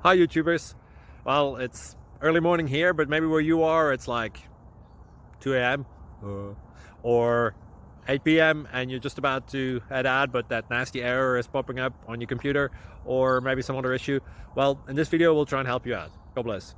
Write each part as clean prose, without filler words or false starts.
Hi YouTubers. Well, it's early morning here, but maybe where you are it's like 2 a.m. or 8 p.m. and you're just about to head out, but that nasty error is popping up on your computer, or maybe some other issue. Well, in this video we'll try and help you out. God bless.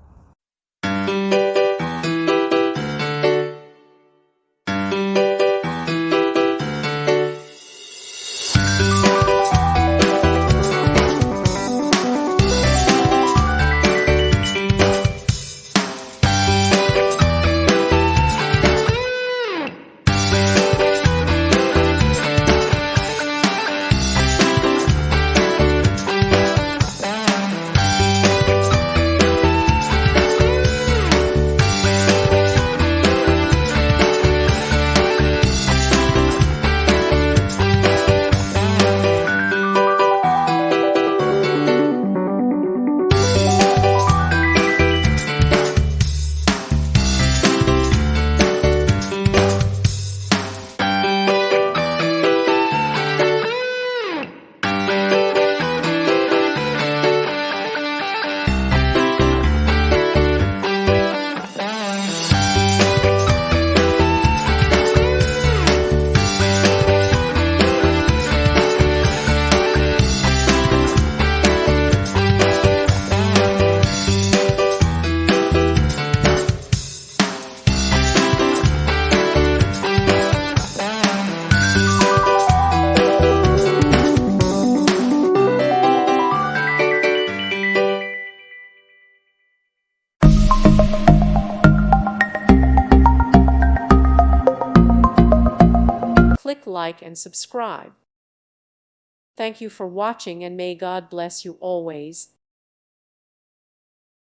Click like and subscribe. Thank you for watching, and may God bless you always.